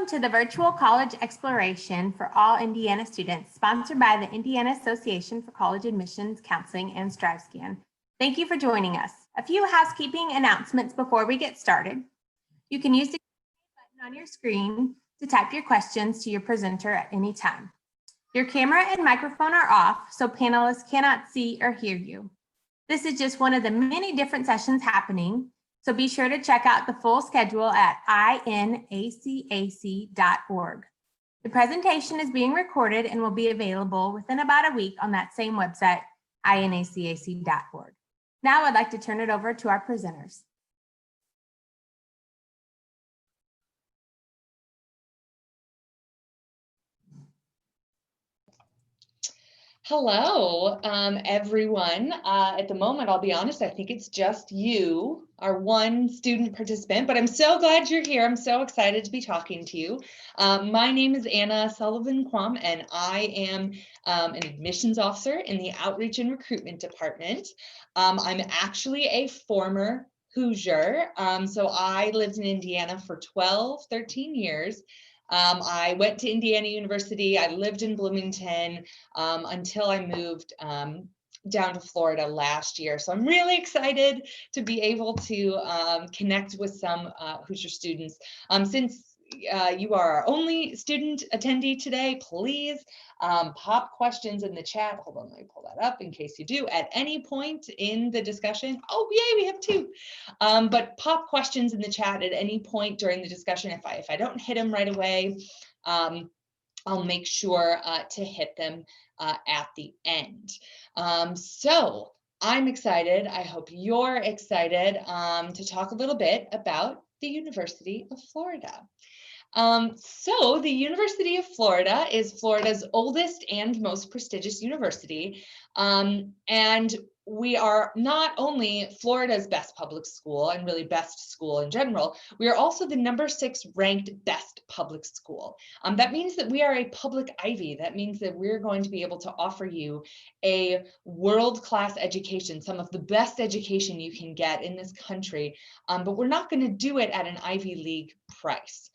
Welcome to the Virtual College Exploration for all Indiana students, sponsored by the Indiana Association for College Admissions, Counseling, and StriveScan. Thank you for joining us. A few housekeeping announcements before we get started. You can use the button on your screen to type your questions to your presenter at any time. Your camera and microphone are off, so panelists cannot see or hear you. This is just one of the many different sessions happening, so be sure to check out the full schedule at InACAC.org. The presentation is being recorded and will be available within about a week on that same website, InACAC.org. Now I'd like to turn it over to our presenters. Hello, everyone. At the moment, I'll be honest, I think it's just you, our one student participant, but I'm so glad you're here. I'm so excited to be talking to you. My name is Anna Sullivan-Quam, and I am an admissions officer in the Outreach and Recruitment Department. I'm actually a former Hoosier, so I lived in Indiana for 13 years. I went to Indiana University. I lived in Bloomington until I moved down to Florida last year. So I'm really excited to be able to connect with some Hoosier students. Since you are our only student attendee today, please pop questions in the chat. Hold on, let me pull that up in case you do at any point in the discussion. Oh, yay, we have two. But pop questions in the chat at any point during the discussion. If I don't hit them right away, I'll make sure to hit them at the end. So I'm excited. I hope you're excited to talk a little bit about the University of Florida. So the University of Florida is Florida's oldest and most prestigious university. And we are not only Florida's best public school and really best school in general, we are also the #6 ranked best public school. That means that we are a public Ivy. That means that we're going to be able to offer you a world-class education, some of the best education you can get in this country, but we're not going to do it at an Ivy League price.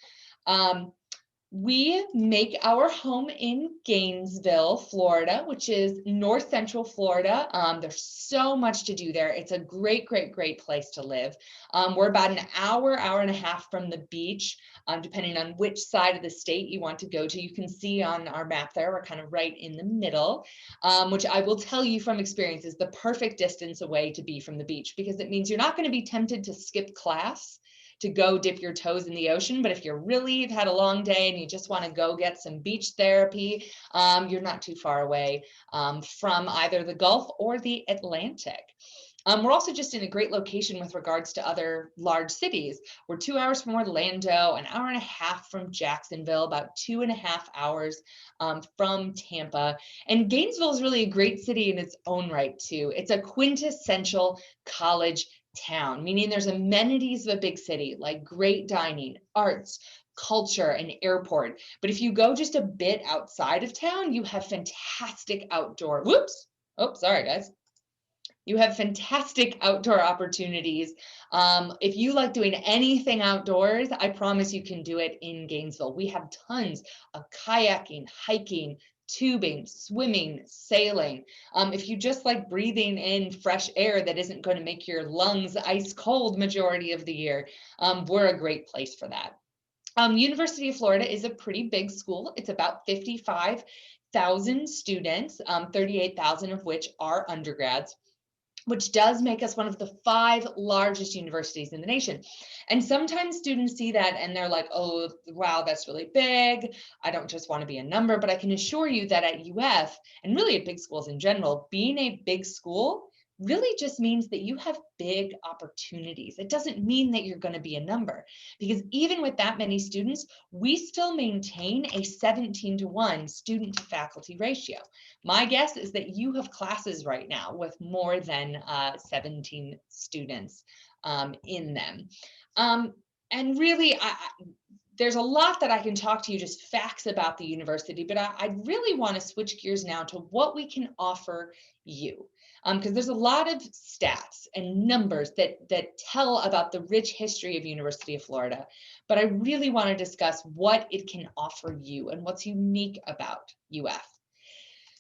We make our home in Gainesville, Florida, which is north central Florida. There's so much to do there. It's a great, great, great place to live. We're about an hour and a half from the beach, depending on which side of the state you want to go to. You can see on our map there, we're kind of right in the middle, which I will tell you from experience is the perfect distance away to be from the beach, because it means you're not going to be tempted to skip class to go dip your toes in the ocean. But if you've had a long day and you just want to go get some beach therapy, you're not too far away from either the Gulf or the Atlantic. We're also just in a great location with regards to other large cities. We're 2 hours from Orlando, an hour and a half from Jacksonville, about 2.5 hours from Tampa. And Gainesville is really a great city in its own right too. It's a quintessential college town, meaning there's amenities of a big city like great dining, arts, culture, and airport. But if you go just a bit outside of town, you have fantastic outdoor, sorry guys. You have fantastic outdoor opportunities. If you like doing anything outdoors, I promise you can do it in Gainesville. We have tons of kayaking, hiking, tubing, swimming, sailing. If you just like breathing in fresh air that isn't going to make your lungs ice cold majority of the year, we're a great place for that. University of Florida is a pretty big school. It's about 55,000 students, 38,000 of which are undergrads, which does make us one of the 5 largest universities in the nation. And sometimes students see that and they're like, oh, wow, that's really big. I don't just want to be a number, but I can assure you that at UF, and really at big schools in general, being a big school really just means that you have big opportunities. It doesn't mean that you're going to be a number, because even with that many students, we still maintain a 17-to-1 student to faculty ratio. My guess is that you have classes right now with more than 17 students in them. And really, there's a lot that I can talk to you, just facts about the university, but I really want to switch gears now to what we can offer you. because there's a lot of stats and numbers that tell about the rich history of University of Florida, but I really want to discuss what it can offer you and what's unique about UF.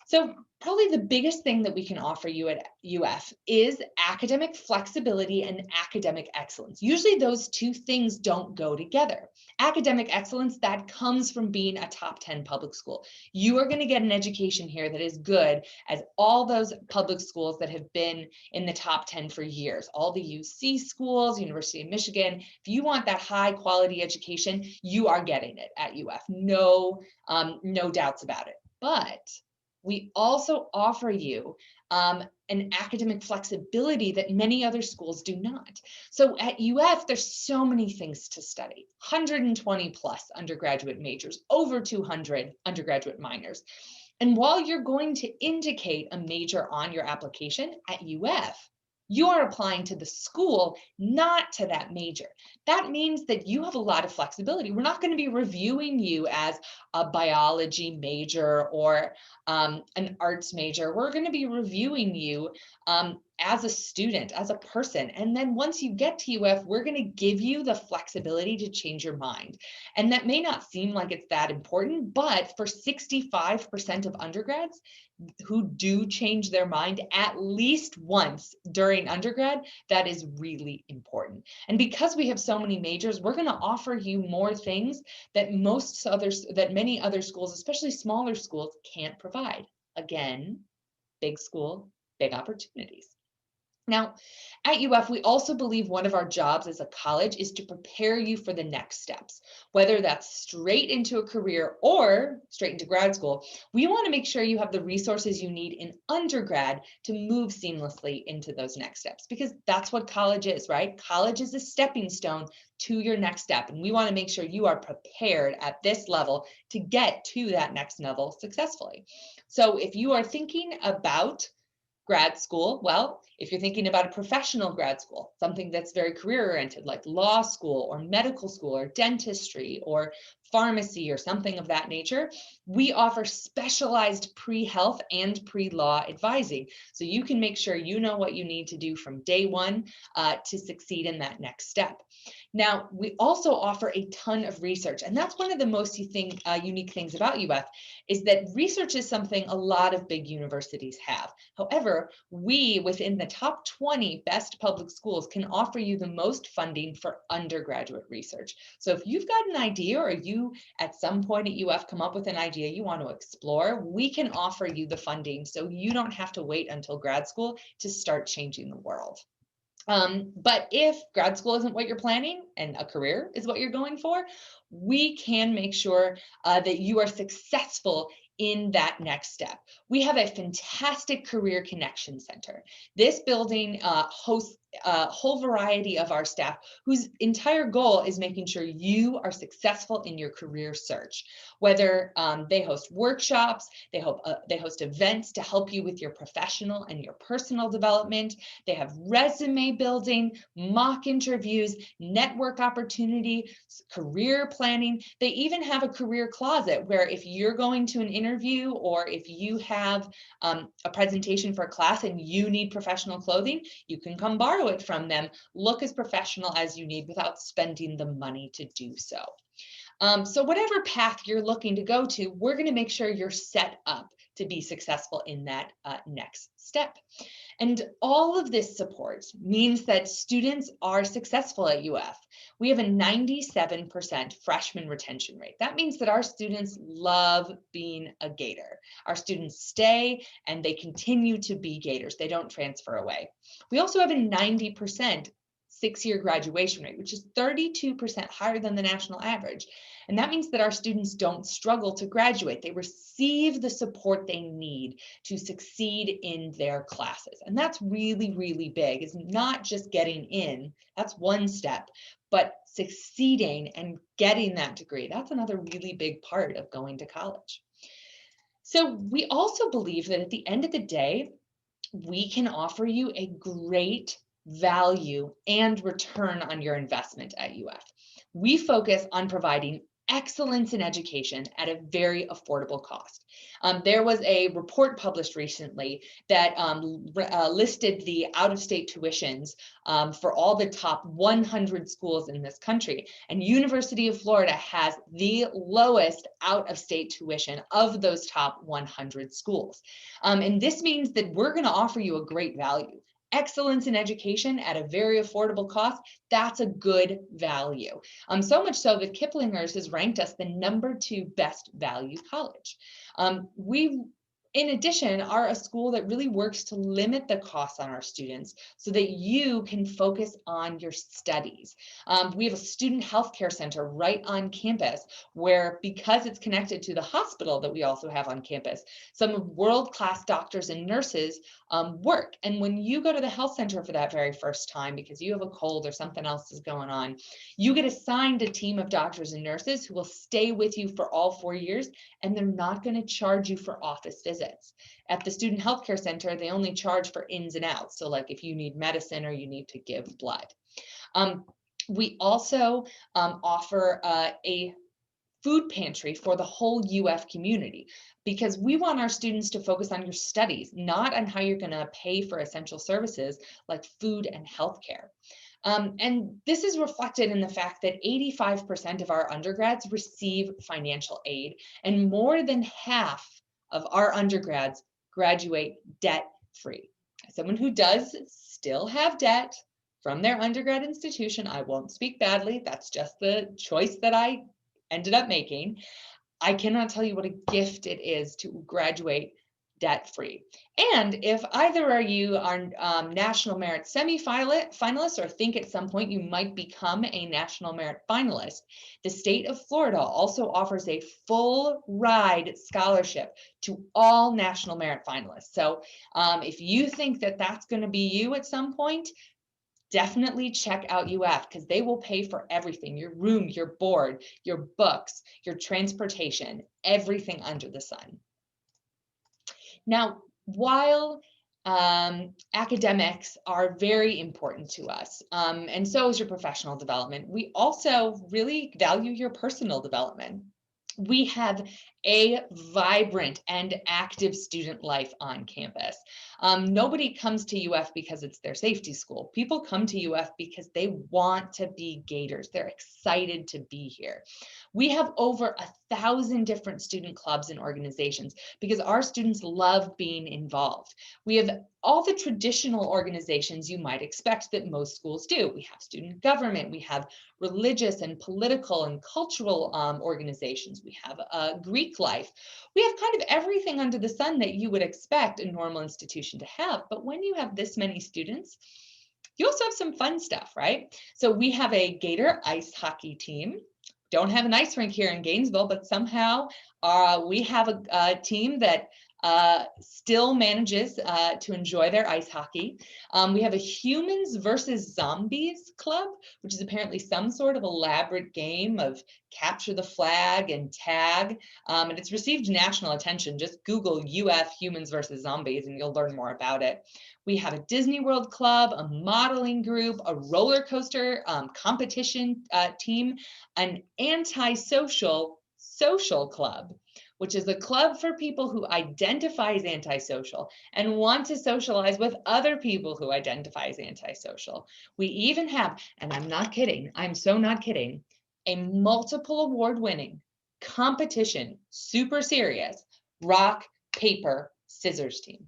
So probably the biggest thing that we can offer you at UF is academic flexibility and academic excellence. Usually those two things don't go together. Academic excellence, that comes from being a top 10 public school. You are going to get an education here that is good as all those public schools that have been in the top 10 for years. All the UC schools, University of Michigan. If you want that high quality education, you are getting it at UF. No doubts about it. But we also offer you an academic flexibility that many other schools do not. So at UF, there's so many things to study, 120 plus undergraduate majors, over 200 undergraduate minors. And while you're going to indicate a major on your application at UF, you are applying to the school, not to that major. That means that you have a lot of flexibility. We're not going to be reviewing you as a biology major or an arts major. We're going to be reviewing you as a student, as a person. And then once you get to UF, we're going to give you the flexibility to change your mind. And that may not seem like it's that important, but for 65% of undergrads who do change their mind at least once during undergrad, that is really important. And because we have so many majors, we're going to offer you more things that many other schools, especially smaller schools, can't provide. Again, big school, big opportunities. Now, at UF, we also believe one of our jobs as a college is to prepare you for the next steps, whether that's straight into a career or straight into grad school. We want to make sure you have the resources you need in undergrad to move seamlessly into those next steps, because that's what college is, right? College is a stepping stone to your next step. And we want to make sure you are prepared at this level to get to that next level successfully. So if you are thinking about grad school, well, if you're thinking about a professional grad school, something that's very career oriented, like law school or medical school or dentistry or pharmacy or something of that nature, we offer specialized pre-health and pre-law advising. So you can make sure you know what you need to do from day one to succeed in that next step. Now, we also offer a ton of research, and that's one of the most unique things about UF is that research is something a lot of big universities have. However, we within the top 20 best public schools can offer you the most funding for undergraduate research. So if you've got an idea or you at some point at UF come up with an idea you want to explore, we can offer you the funding so you don't have to wait until grad school to start changing the world. But if grad school isn't what you're planning and a career is what you're going for, we can make sure that you are successful in that next step. We have a fantastic career connection center. This building hosts a whole variety of our staff whose entire goal is making sure you are successful in your career search. Whether they host workshops, they host events to help you with your professional and your personal development. They have resume building, mock interviews, network opportunity, career planning. They even have a career closet where if you're going to an interview or if you have a presentation for a class and you need professional clothing, you can come borrow it from them. Look as professional as you need without spending the money to do so. So whatever path you're looking to go to, we're going to make sure you're set up to be successful in that next step. And all of this support means that students are successful at UF. We have a 97% freshman retention rate. That means that our students love being a Gator. Our students stay and they continue to be Gators. They don't transfer away. We also have a 90% six-year graduation rate, which is 32% higher than the national average. And that means that our students don't struggle to graduate. They receive the support they need to succeed in their classes. And that's really, really big. It's not just getting in, that's one step, but succeeding and getting that degree, that's another really big part of going to college. So we also believe that at the end of the day, we can offer you a great value and return on your investment at UF. We focus on providing excellence in education at a very affordable cost. There was a report published recently that listed the out-of-state tuitions for all the top 100 schools in this country. And University of Florida has the lowest out-of-state tuition of those top 100 schools. And this means that we're going to offer you a great value. Excellence in education at a very affordable cost, that's a good value. So much so that Kiplinger's has ranked us the #2 best value college. We, in addition, are a school that really works to limit the costs on our students so that you can focus on your studies. We have a student healthcare center right on campus where, because it's connected to the hospital that we also have on campus, some world-class doctors and nurses work. And when you go to the health center for that very first time because you have a cold or something else is going on, you get assigned a team of doctors and nurses who will stay with you for all 4 years, and they're not going to charge you for office visits. At the Student Healthcare Center, they only charge for ins and outs. So like if you need medicine or you need to give blood. We also offer a food pantry for the whole UF community because we want our students to focus on your studies, not on how you're going to pay for essential services like food and healthcare. And this is reflected in the fact that 85% of our undergrads receive financial aid, and more than half of our undergrads graduate debt-free. As someone who does still have debt from their undergrad institution, I won't speak badly. That's just the choice that I ended up making. I cannot tell you what a gift it is to graduate debt-free. And if either of you are National Merit semi-finalists or think at some point you might become a National Merit finalist, the state of Florida also offers a full ride scholarship to all National Merit finalists. So if you think that that's going to be you at some point, definitely check out UF because they will pay for everything: your room, your board, your books, your transportation, everything under the sun. Now, while academics are very important to us, and so is your professional development, we also really value your personal development. We have a vibrant and active student life on campus. Nobody comes to UF because it's their safety school. People come to UF because they want to be Gators. They're excited to be here. We have over 1,000 different student clubs and organizations because our students love being involved. We have all the traditional organizations you might expect that most schools do. We have student government, we have religious and political and cultural organizations, we have Greek life. We have kind of everything under the sun that you would expect a normal institution to have. But when you have this many students, you also have some fun stuff, right? So we have a Gator ice hockey team. Don't have an ice rink here in Gainesville, but somehow we have a team that still manages to enjoy their ice hockey. We have a humans versus zombies club, which is apparently some sort of elaborate game of capture the flag and tag. And it's received national attention. Just Google UF humans versus zombies and you'll learn more about it. We have a Disney World club, a modeling group, a roller coaster competition team, an antisocial social club, which is a club for people who identify as antisocial and want to socialize with other people who identify as antisocial. We even have, and I'm not kidding, I'm so not kidding, a multiple award-winning competition, super serious, rock, paper, scissors team.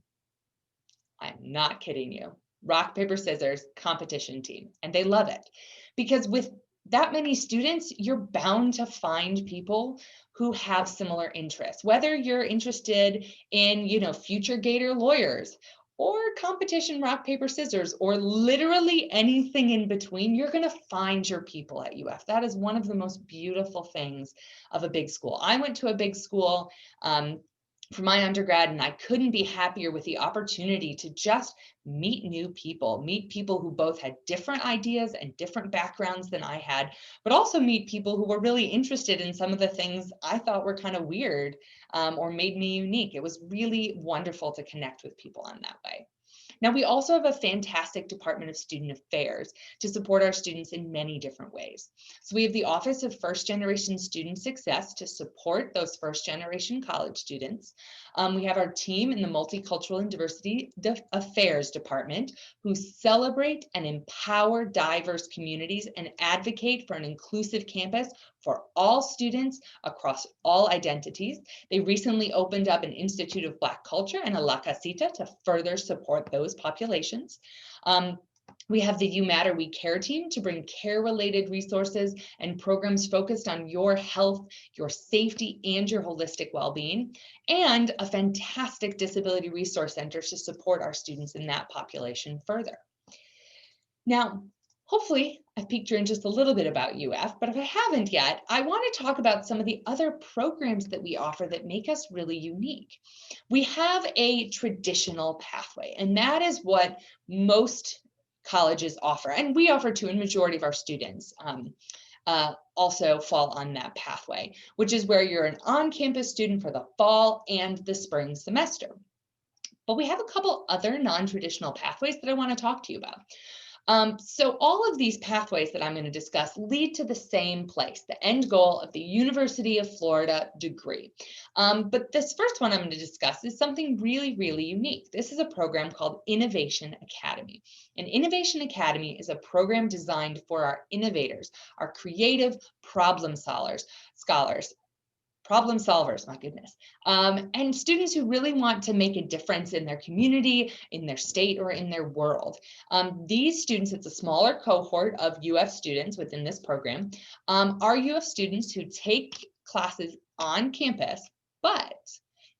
I'm not kidding you. Rock, paper, scissors competition team. And they love it because with that many students, you're bound to find people who have similar interests, whether you're interested in, future Gator lawyers or competition rock, paper, scissors, or literally anything in between, you're going to find your people at UF. That is one of the most beautiful things of a big school. I went to a big school for my undergrad, and I couldn't be happier with the opportunity to just meet new people, meet people who both had different ideas and different backgrounds than I had, but also meet people who were really interested in some of the things I thought were kind of weird or made me unique. It was really wonderful to connect with people in that way. Now, we also have a fantastic Department of Student Affairs to support our students in many different ways. So we have the Office of First Generation Student Success to support those first generation college students. We have our team in the Multicultural and Diversity Affairs Department who celebrate and empower diverse communities and advocate for an inclusive campus for all students across all identities. They recently opened up an Institute of Black Culture and a La Casita to further support those populations. We have the You Matter We Care team to bring care-related resources and programs focused on your health, your safety, and your holistic well-being, and a fantastic disability resource center to support our students in that population further. Now, hopefully I've piqued your interest a little bit about UF, but if I haven't yet, I want to talk about some of the other programs that we offer that make us really unique. We have a traditional pathway, and that is what most colleges offer, and we offer too, and majority of our students also fall on that pathway, which is where you're an on-campus student for the fall and the spring semester. But we have a couple other non-traditional pathways that I want to talk to you about. So all of these pathways that I'm going to discuss lead to the same place, the end goal of the University of Florida degree. But this first one I'm going to discuss is something really, really unique. This is a program called Innovation Academy. And Innovation Academy is a program designed for our innovators, our creative problem solvers, my goodness, and students who really want to make a difference in their community, in their state, or in their world. These students, it's a smaller cohort of UF students within this program, are UF students who take classes on campus, but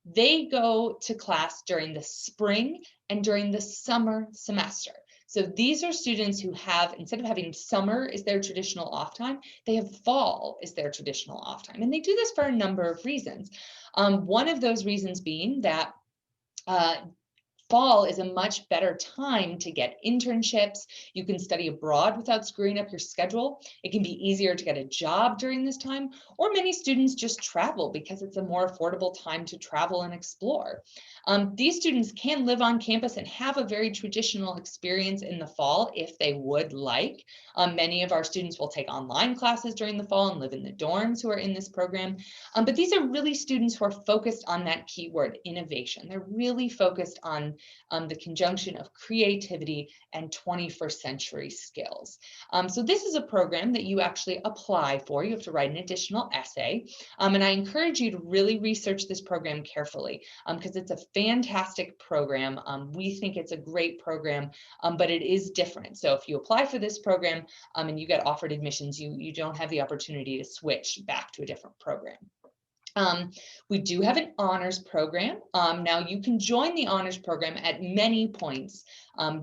they go to class during the spring and during the summer semester. So these are students who have, instead of having summer as their traditional off time, they have fall as their traditional off time. And they do this for a number of reasons. One of those reasons being that fall is a much better time to get internships. You can study abroad without screwing up your schedule. It can be easier to get a job during this time, or many students just travel because it's a more affordable time to travel and explore. These students can live on campus and have a very traditional experience in the fall if they would like. Many of our students will take online classes during the fall and live in the dorms who are in this program. But these are really students who are focused on that keyword, innovation. They're really focused on the conjunction of creativity and 21st century skills. So this is a program that you actually apply for. You have to write an additional essay. And I encourage you to really research this program carefully because it's a fantastic program. We think it's a great program, but it is different. So if you apply for this program and you get offered admissions, you don't have the opportunity to switch back to a different program. We do have an honors program. Now you can join the honors program at many points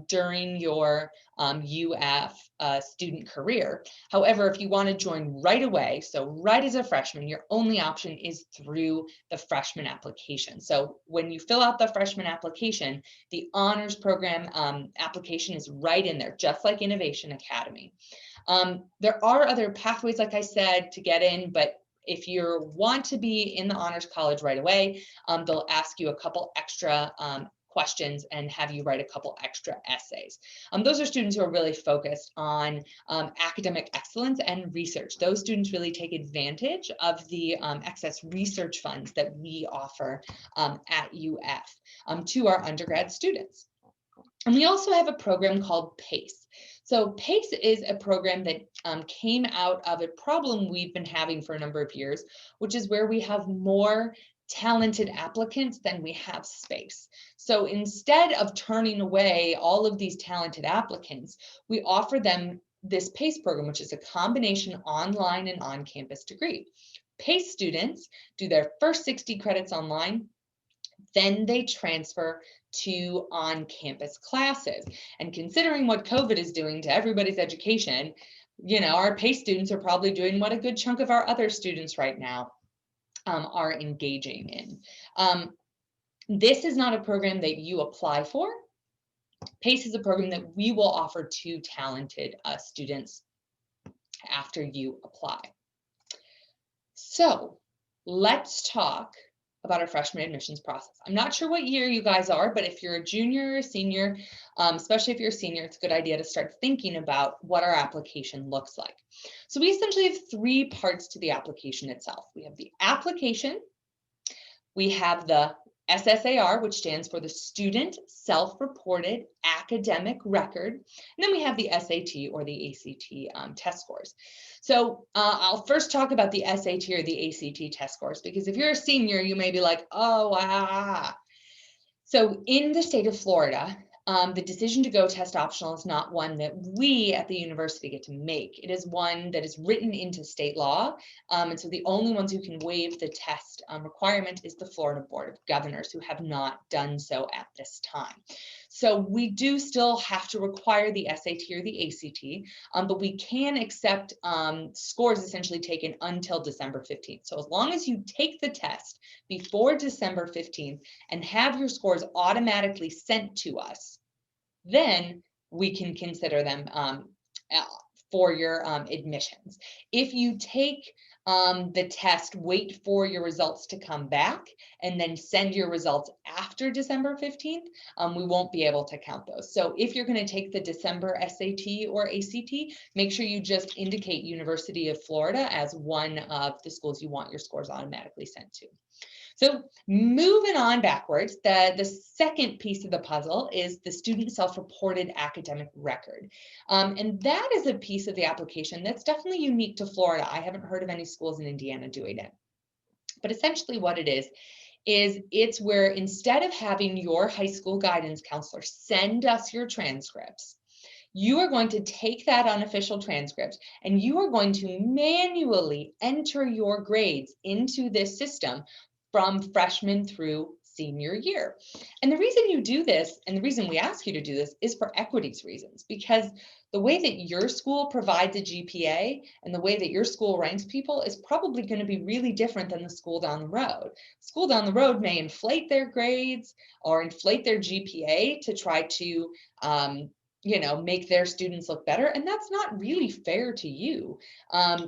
during your UF student career. However, if you want to join right away, so right as a freshman, your only option is through the freshman application. So when you fill out the freshman application, the honors program application is right in there, just like Innovation Academy. There are other pathways, like I said, to get in, but if you want to be in the honors college right away, they'll ask you a couple extra questions and have you write a couple extra essays. Those are students who are really focused on academic excellence and research. Those students really take advantage of the excess research funds that we offer at UF to our undergrad students. And we also have a program called PACE. So PACE is a program that came out of a problem we've been having for a number of years, which is where we have more talented applicants than we have space. So instead of turning away all of these talented applicants, we offer them this PACE program, which is a combination online and on-campus degree. PACE students do their first 60 credits online, then they transfer to on-campus classes. And considering what COVID is doing to everybody's education, you know, our PACE students are probably doing what a good chunk of our other students right now are engaging in. This is not a program that you apply for. PACE is a program that we will offer to talented students after you apply. So let's talk about our freshman admissions process. I'm not sure what year you guys are, but if you're a junior or a senior, especially if you're a senior, it's a good idea to start thinking about what our application looks like. So we essentially have 3 parts to the application itself. We have the application, we have the SSAR, which stands for the Student Self-Reported Academic Record. And then we have the SAT or the ACT test scores. So I'll first talk about the SAT or the ACT test scores, because if you're a senior, you may be like, oh, So in the state of Florida, the decision to go test optional is not one that we at the university get to make. It is one that is written into state law. And so the only ones who can waive the test requirement is the Florida Board of Governors, who have not done so at this time. So we do still have to require the SAT or the ACT, but we can accept scores essentially taken until December 15th. So as long as you take the test before December 15th and have your scores automatically sent to us, then we can consider them for your admissions. If you take the test, wait for your results to come back, and then send your results after December 15th, we won't be able to count those. So if you're going to take the December SAT or ACT, make sure you just indicate University of Florida as one of the schools you want your scores automatically sent to. So moving on backwards, the second piece of the puzzle is the student self-reported academic record. And that is a piece of the application that's definitely unique to Florida. I haven't heard of any schools in Indiana doing it. But essentially what it is it's where instead of having your high school guidance counselor send us your transcripts, you are going to take that unofficial transcript and you are going to manually enter your grades into this system from freshman through senior year. And the reason you do this, and the reason we ask you to do this, is for equities reasons, because the way that your school provides a GPA and the way that your school ranks people is probably going to be really different than the school down the road. School down the road may inflate their grades or inflate their GPA to try to make their students look better. And that's not really fair to you.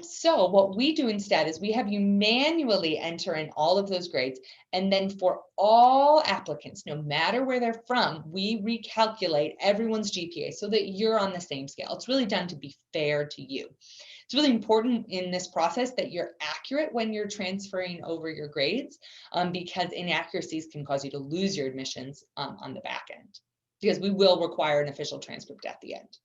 So what we do instead is we have you manually enter in all of those grades. And then for all applicants, no matter where they're from, we recalculate everyone's GPA so that you're on the same scale. It's really done to be fair to you. It's really important in this process that you're accurate when you're transferring over your grades, because inaccuracies can cause you to lose your admissions on the back end, because we will require an official transcript at the end.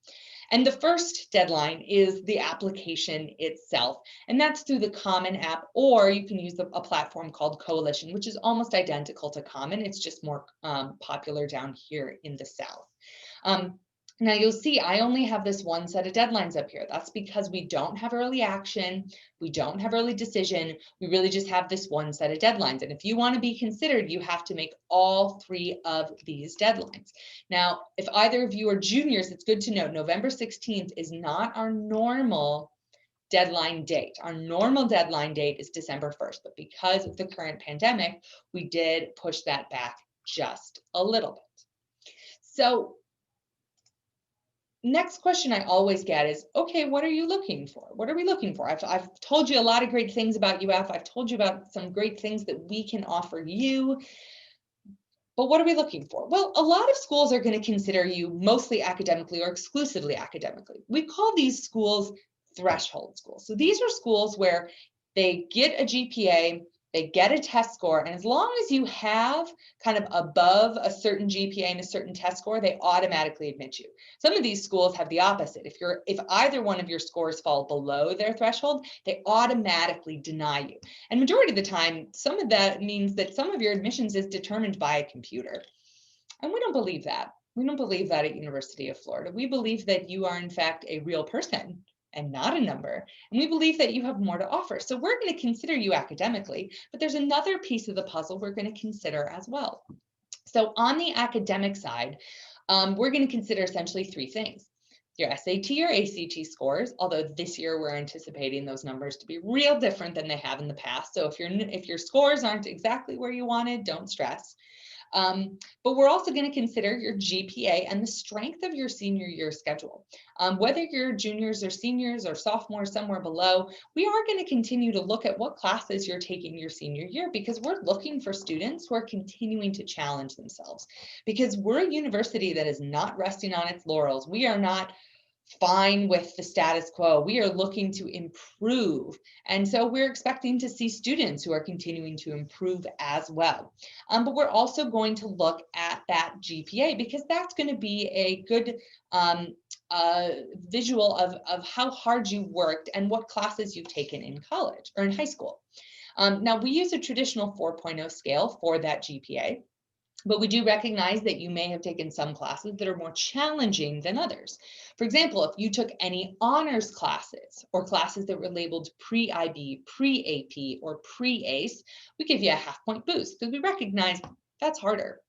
And the first deadline is the application itself, and that's through the Common app, or you can use a platform called Coalition, which is almost identical to Common. It's just more popular down here in the South. Now you'll see I only have this one set of deadlines up here. That's because we don't have early action, we don't have early decision, we really just have this one set of deadlines. And if you want to be considered, you have to make all 3 of these deadlines. Now, if either of you are juniors, it's good to note November 16th is not our normal deadline date. Our normal deadline date is December 1st, but because of the current pandemic, we did push that back just a little bit. So next question I always get is, okay, what are you looking for? What are we looking for? I've told you a lot of great things about UF. I've told you about some great things that we can offer you. But what are we looking for? Well, a lot of schools are going to consider you mostly academically or exclusively academically. We call these schools threshold schools. So these are schools where they get a GPA, they get a test score, and as long as you have kind of above a certain GPA and a certain test score, they automatically admit you. Some of these schools have the opposite. If either one of your scores fall below their threshold, they automatically deny you. And majority of the time, some of that means that some of your admissions is determined by a computer. And we don't believe that. We don't believe that at University of Florida. We believe that you are in fact a real person and not a number. And we believe that you have more to offer. So we're going to consider you academically, but there's another piece of the puzzle we're going to consider as well. So on the academic side, we're going to consider essentially 3 things. Your SAT or ACT scores, although this year we're anticipating those numbers to be real different than they have in the past. So if your scores aren't exactly where you wanted, don't stress. But we're also going to consider your GPA and the strength of your senior year schedule. Whether you're juniors or seniors or sophomores, somewhere below, we are going to continue to look at what classes you're taking your senior year, because we're looking for students who are continuing to challenge themselves, because we're a university that is not resting on its laurels. We are not fine with the status quo. We are looking to improve. And so we're expecting to see students who are continuing to improve as well. But we're also going to look at that GPA, because that's going to be a good visual of how hard you worked and what classes you've taken in college or in high school. Now, we use a traditional 4.0 scale for that GPA. But we do recognize that you may have taken some classes that are more challenging than others. For example, if you took any honors classes or classes that were labeled pre-IB, pre-AP, or pre-ACE, we give you a half-point boost, because we recognize that's harder.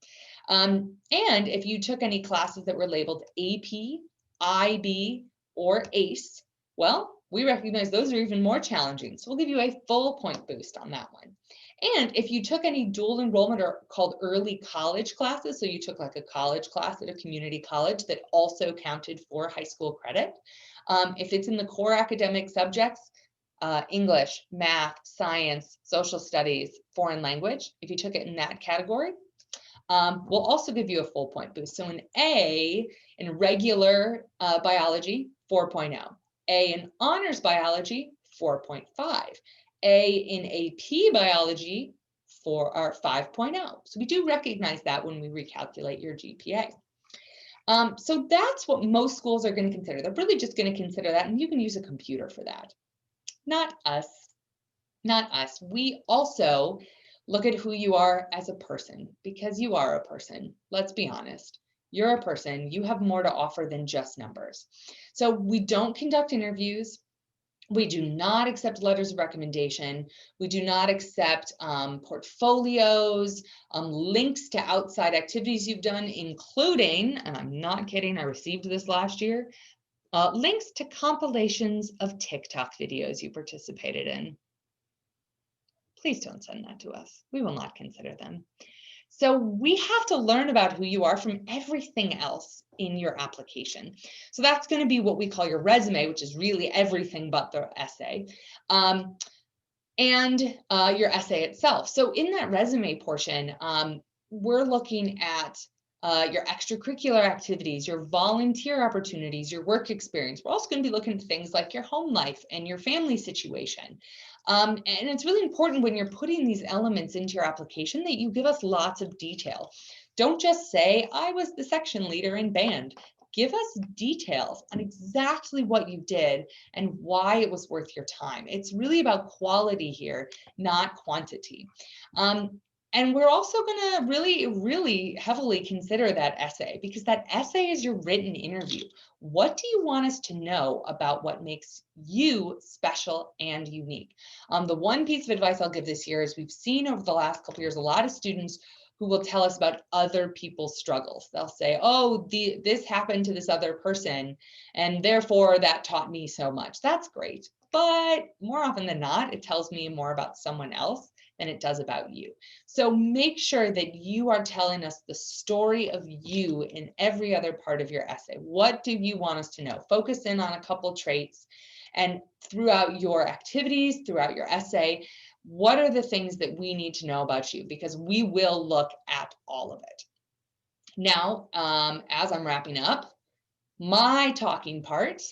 And if you took any classes that were labeled AP, IB, or ACE, well, we recognize those are even more challenging. So we'll give you a full point boost on that one. And if you took any dual enrollment or called early college classes, so you took like a college class at a community college that also counted for high school credit, if it's in the core academic subjects, English, math, science, social studies, foreign language, if you took it in that category, we'll also give you a full point boost. So an A in regular biology, 4.0. A in honors biology, 4.5. A in AP biology, 5.0. So we do recognize that when we recalculate your GPA. So that's what most schools are going to consider. They're really just going to consider that, and you can use a computer for that. Not us. Not us. We also look at who you are as a person, because you are a person. Let's be honest. You're a person. You have more to offer than just numbers. So we don't conduct interviews. We do not accept letters of recommendation. We do not accept portfolios, links to outside activities you've done, including, and I'm not kidding, I received this last year, links to compilations of TikTok videos you participated in. Please don't send that to us. We will not consider them. So we have to learn about who you are from everything else in your application. So that's going to be what we call your resume, which is really everything but the essay, and your essay itself. So in that resume portion, we're looking at your extracurricular activities, your volunteer opportunities, your work experience. We're also going to be looking at things like your home life and your family situation. And it's really important when you're putting these elements into your application that you give us lots of detail. Don't just say, I was the section leader in band. Give us details on exactly what you did and why it was worth your time. It's really about quality here, not quantity. And we're also going to really heavily consider that essay, because that essay is your written interview. What do you want us to know about what makes you special and unique? The one piece of advice I'll give this year is we've seen over the last couple of years a lot of students who will tell us about other people's struggles. They'll say, oh, this happened to this other person, and therefore that taught me so much. That's great. But more often than not, it tells me more about someone else than it does about you. So make sure that you are telling us the story of you in every other part of your essay. What do you want us to know? Focus in on a couple traits, and throughout your activities, throughout your essay, what are the things that we need to know about you? Because we will look at all of it. Now, as I'm wrapping up my talking part,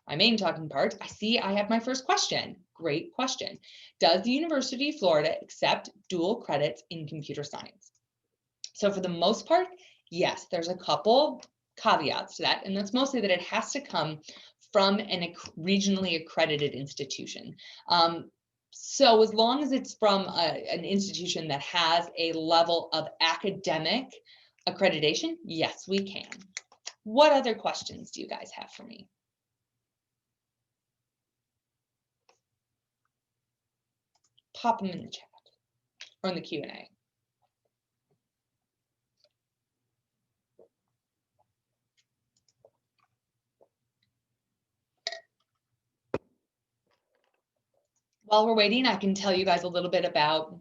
my main talking part, I see I have my first question. Great question. Does the University of Florida accept dual credits in computer science? So for the most part, yes, there's a couple caveats to that, and that's mostly that it has to come from an regionally accredited institution. So as long as it's from an institution that has a level of academic accreditation, yes, we can. What other questions do you guys have for me? Pop them in the chat or in the Q&A. While we're waiting, I can tell you guys a little bit about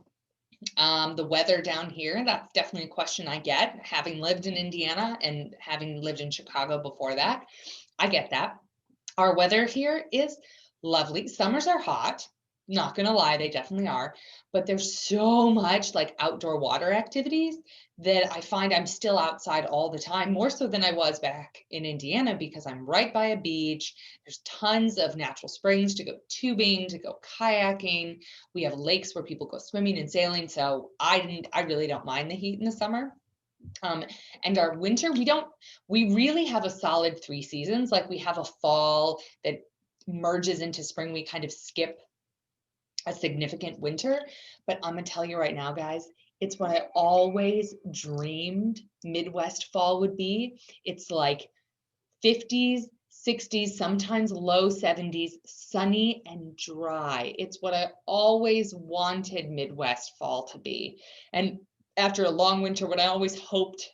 The weather down here, that's definitely a question I get, having lived in Indiana and having lived in Chicago before that. I get that. Our weather here is lovely. Summers are hot. Not gonna lie, they definitely are. But there's so much like outdoor water activities that I find I'm still outside all the time, more so than I was back in Indiana because I'm right by a beach. There's tons of natural springs to go tubing, to go kayaking. We have lakes where people go swimming and sailing. So I really don't mind the heat in the summer. Um, and our winter, we really have a solid 3 seasons. Like we have a fall that merges into spring. We kind of skip a significant winter. But I'm gonna tell you right now, guys, it's what I always dreamed Midwest fall would be. It's like 50s, 60s, sometimes low 70s, sunny and dry. It's what I always wanted Midwest fall to be. And after a long winter, what I always hoped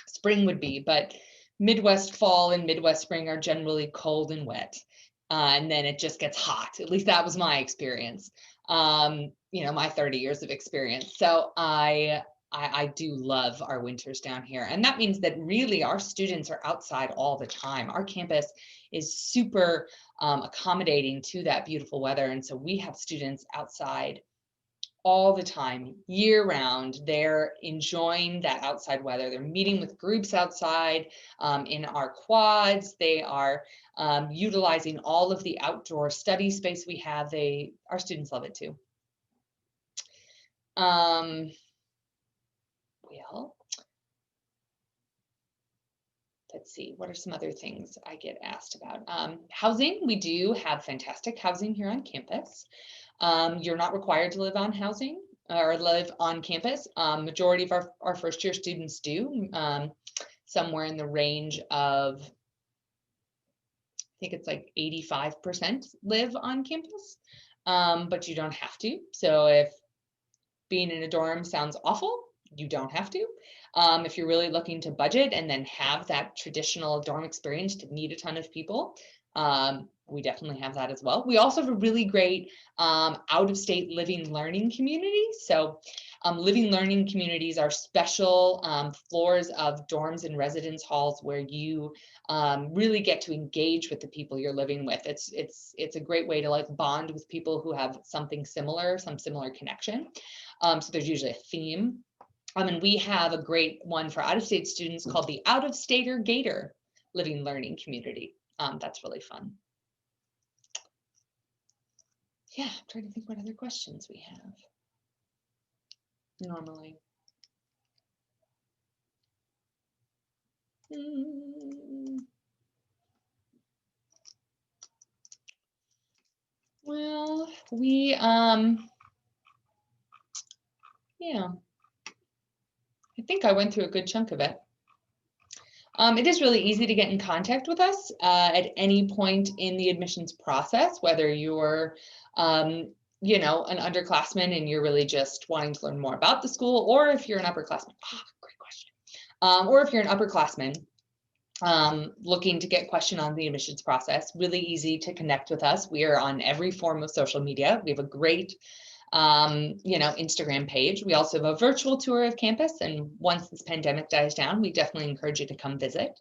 spring would be, but Midwest fall and Midwest spring are generally cold and wet. And then it just gets hot. At least that was my experience. My 30 years of experience. So I do love our winters down here. And that means that really our students are outside all the time. Our campus is super accommodating to that beautiful weather. And so we have students outside all the time, year round. They're enjoying that outside weather. They're meeting with groups outside in our quads. They are utilizing all of the outdoor study space we have. Our students love it too. Well, let's see, what are some other things I get asked about? Housing, we do have fantastic housing here on campus. You're not required to live on housing or live on campus. Majority of our first year students do, somewhere in the range of, I think it's like 85% live on campus, but you don't have to. So if being in a dorm sounds awful, you don't have to. If you're really looking to budget and then have that traditional dorm experience to meet a ton of people, we definitely have that as well. We also have a really great out-of-state living learning community. So living learning communities are special floors of dorms and residence halls where you really get to engage with the people you're living with. It's a great way to like bond with people who have something similar, some similar connection. So there's usually a theme. And we have a great one for out-of-state students called the Out-of-Stater Gator Living Learning Community. That's really fun. Yeah, I'm trying to think what other questions we have normally. Well, yeah, I think I went through a good chunk of it. It is really easy to get in contact with us at any point in the admissions process, whether you're, an underclassman and you're really just wanting to learn more about the school, or if you're an upperclassman. Great question. Or if you're an upperclassman looking to get question on the admissions process, really easy to connect with us. We are on every form of social media. We have a great Instagram page. We also have a virtual tour of campus. And once this pandemic dies down, we definitely encourage you to come visit.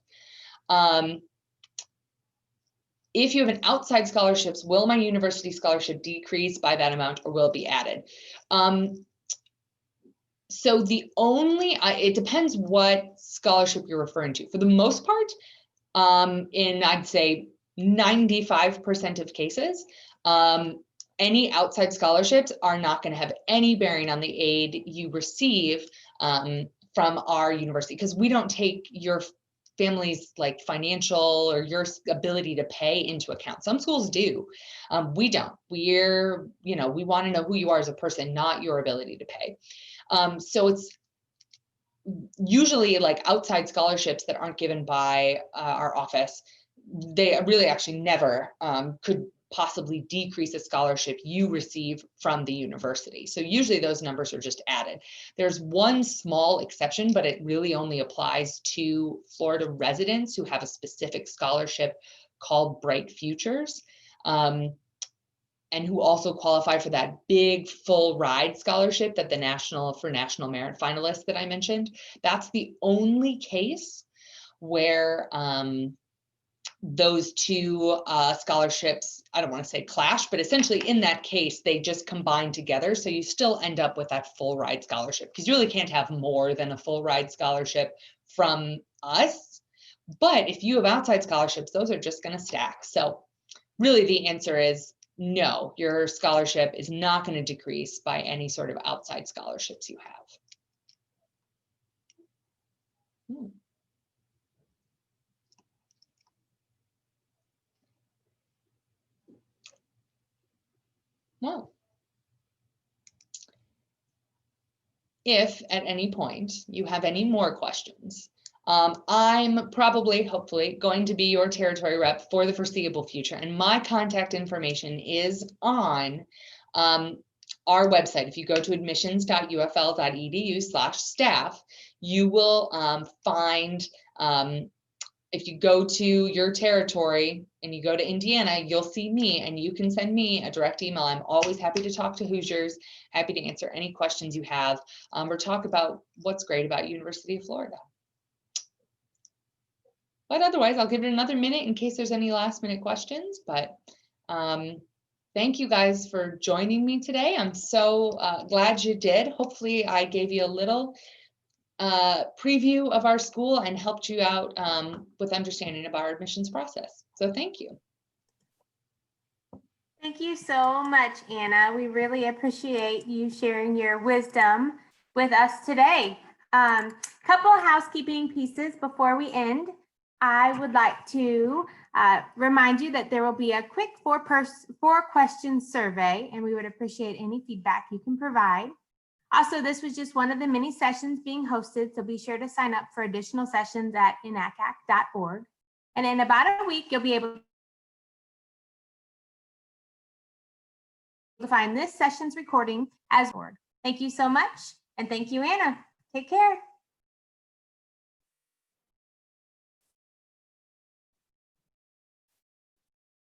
If you have an outside scholarships, will my university scholarship decrease by that amount or will it be added? So it depends what scholarship you're referring to. For the most part, in I'd say 95% of cases, any outside scholarships are not going to have any bearing on the aid you receive from our university, because we don't take your family's like financial or your ability to pay into account. Some schools do. We don't. We want to know who you are as a person, not your ability to pay. So it's usually like outside scholarships that aren't given by our office. They really actually never could possibly decrease a scholarship you receive from the university. So usually those numbers are just added. There's one small exception, but it really only applies to Florida residents who have a specific scholarship called Bright Futures. And that scholarship, if you receive that, you will receive 100% of the tuition. So if you receive that, you will receive 100% of the tuition. So and who also qualify for that big full ride scholarship that the national merit finalists that I mentioned. That's the only case where those two scholarships, I don't want to say clash, but essentially in that case, they just combine together. So you still end up with that full ride scholarship, because you really can't have more than a full ride scholarship from us. But if you have outside scholarships, those are just going to stack. So really the answer is no, your scholarship is not going to decrease by any sort of outside scholarships you have. No. If at any point you have any more questions, I'm probably, hopefully, going to be your territory rep for the foreseeable future. And my contact information is on our website. If you go to admissions.ufl.edu/staff, you will find, if you go to your territory and you go to Indiana, you'll see me, and you can send me a direct email. I'm always happy to talk to Hoosiers, happy to answer any questions you have, or talk about what's great about University of Florida. But otherwise, I'll give it another minute in case there's any last minute questions. But thank you guys for joining me today. I'm so glad you did. Hopefully I gave you a little preview of our school and helped you out with understanding of our admissions process. So thank you. Thank you so much, Anna. We really appreciate you sharing your wisdom with us today. Couple of housekeeping pieces before we end. I would like to remind you that there will be a quick four-question survey, and we would appreciate any feedback you can provide. Also, this was just one of the many sessions being hosted, so be sure to sign up for additional sessions at inacac.org. And in about a week, you'll be able to find this session's recording as org. Thank you so much, and thank you, Anna. Take care.